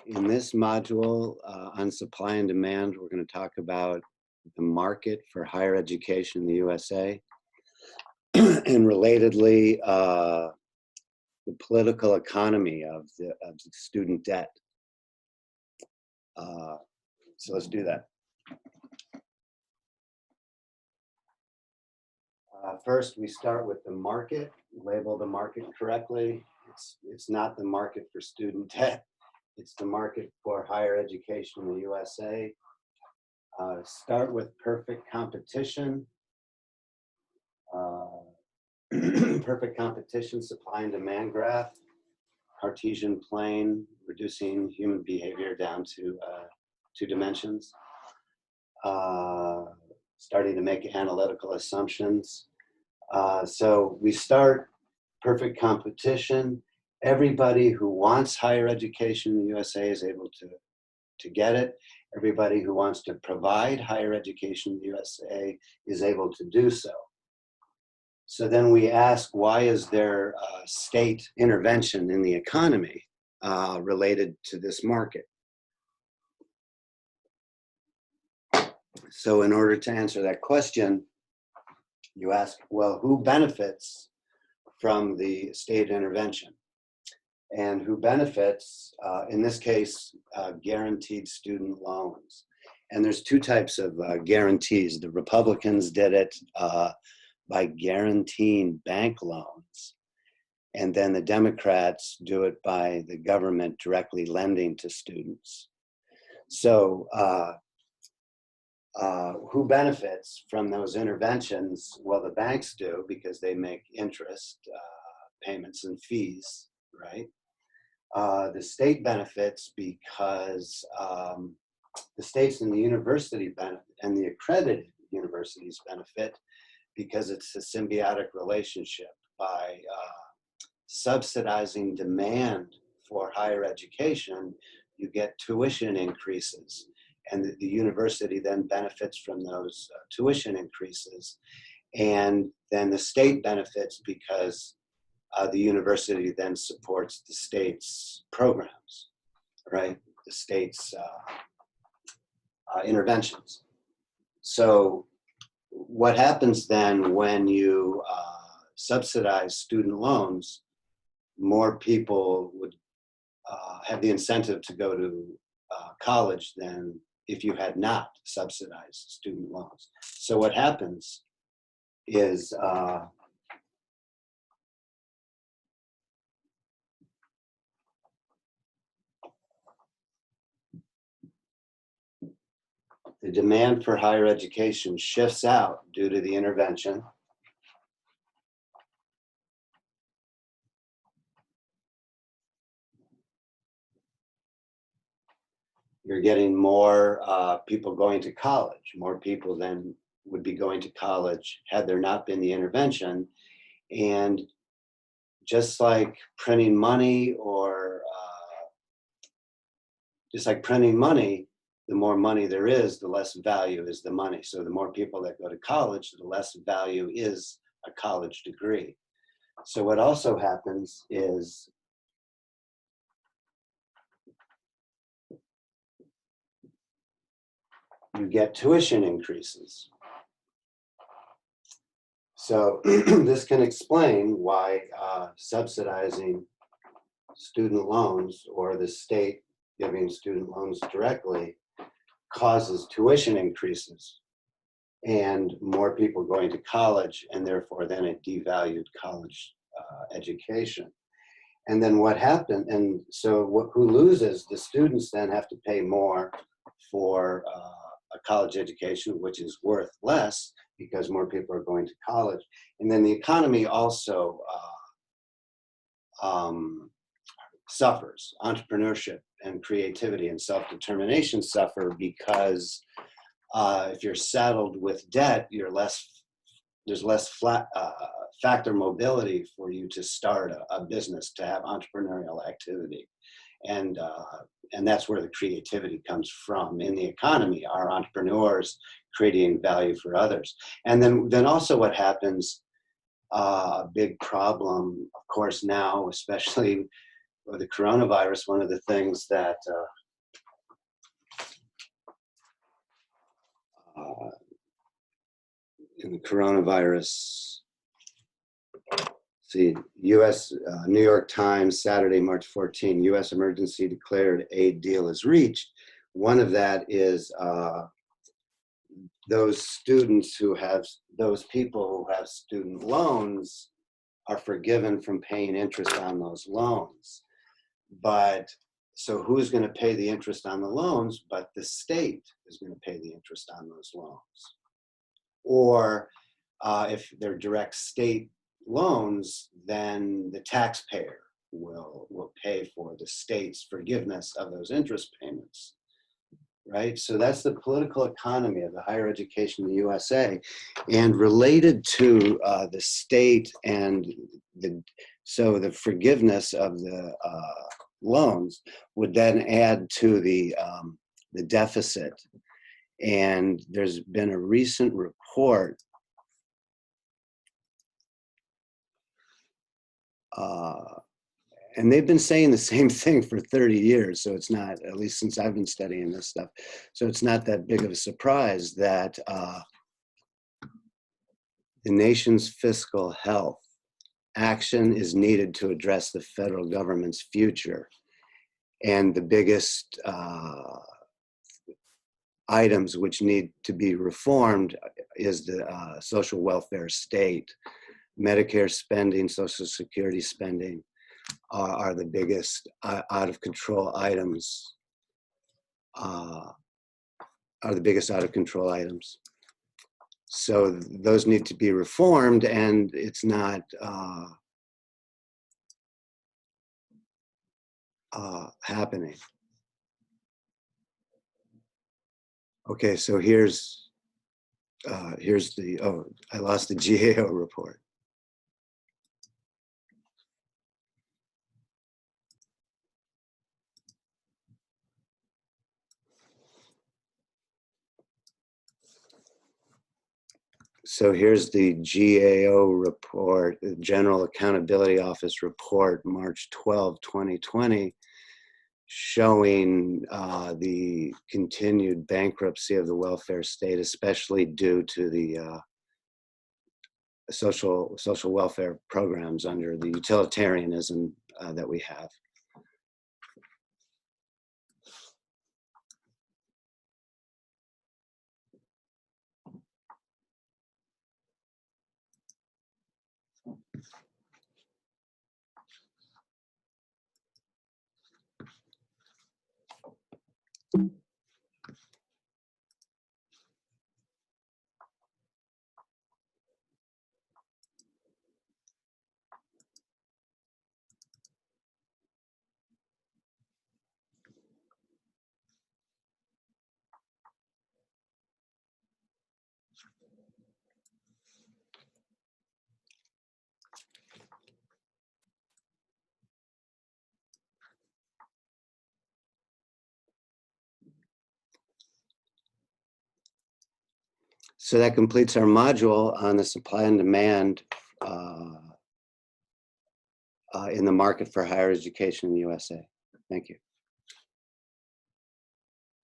In this module on supply and demand, we're going to talk about the market for higher education in the USA, and relatedly, the political economy of the student debt. So let's do that. First, we start with the market. Label the market correctly. It's not the market for student debt. It's the market for higher education in the USA. Start with perfect competition. Perfect competition, supply and demand graph, Cartesian plane, reducing human behavior down to 2 dimensions. Starting to make analytical assumptions. So we start perfect competition. Everybody who wants higher education in the USA is able to get it. Everybody who wants to provide higher education in the USA is able to do so. So then we ask, why is there state intervention in the economy related to this market? So in order to answer that question, you ask, well, who benefits from the state intervention? And who benefits, in this case, guaranteed student loans. And there's 2 types of guarantees. The Republicans did it by guaranteeing bank loans. And then the Democrats do it by the government directly lending to students. So who benefits from those interventions? Well, the banks do, because they make interest payments and fees, right? The state benefits because the states and the university benefit, and the accredited universities benefit because it's a symbiotic relationship. By subsidizing demand for higher education, you get tuition increases. And the university then benefits from those tuition increases. And then the state benefits because the university then supports the state's programs, right? The state's interventions. So what happens then when you subsidize student loans, more people would have the incentive to go to college than if you had not subsidized student loans. So what happens is the demand for higher education shifts out due to the intervention. You're getting more people going to college. More people than would be going to college had there not been the intervention. And just like printing money, the more money there is, the less value is the money. So the more people that go to college, the less value is a college degree. So what also happens is you get tuition increases. So this can explain why subsidizing student loans, or the state giving student loans directly, causes tuition increases and more people going to college, and therefore then a devalued college education. And then what happened, and so who loses? The students then have to pay more for a college education, which is worth less because more people are going to college. And then the economy also suffers. Entrepreneurship and creativity and self-determination suffer because if you're saddled with debt, there's less factor mobility for you to start a business, to have entrepreneurial activity. And that's where the creativity comes from in the economy, our entrepreneurs creating value for others. And then also what happens, a big problem, of course, now, especially or the coronavirus, one of the things that in the coronavirus, see, U.S. New York Times, Saturday, March 14, U.S. emergency declared aid deal is reached. One of that is those students who have, those people who have student loans are forgiven from paying interest on those loans. But so who's going to pay the interest on the loans? But the state is going to pay the interest on those loans. Or if they're direct state loans, then the taxpayer will pay for the state's forgiveness of those interest payments, right? So that's the political economy of the higher education in the USA. And related to the state and so the forgiveness of the loans would then add to the deficit. And there's been a recent report and they've been saying the same thing for 30 years. So it's not, at least since I've been studying this stuff, so it's not that big of a surprise that the nation's fiscal health action is needed to address the federal government's future. And the biggest items which need to be reformed is the social welfare state. Medicare spending, Social Security spending are the biggest out of control items. Are the biggest out of control items. So those need to be reformed, and it's not happening. Okay, so here's the, oh, I lost the GAO report. So here's the GAO report, the General Accountability Office report, March 12, 2020, showing the continued bankruptcy of the welfare state, especially due to the social welfare programs under the utilitarianism that we have. So that completes our module on the supply and demand in the market for higher education in the USA. Thank you.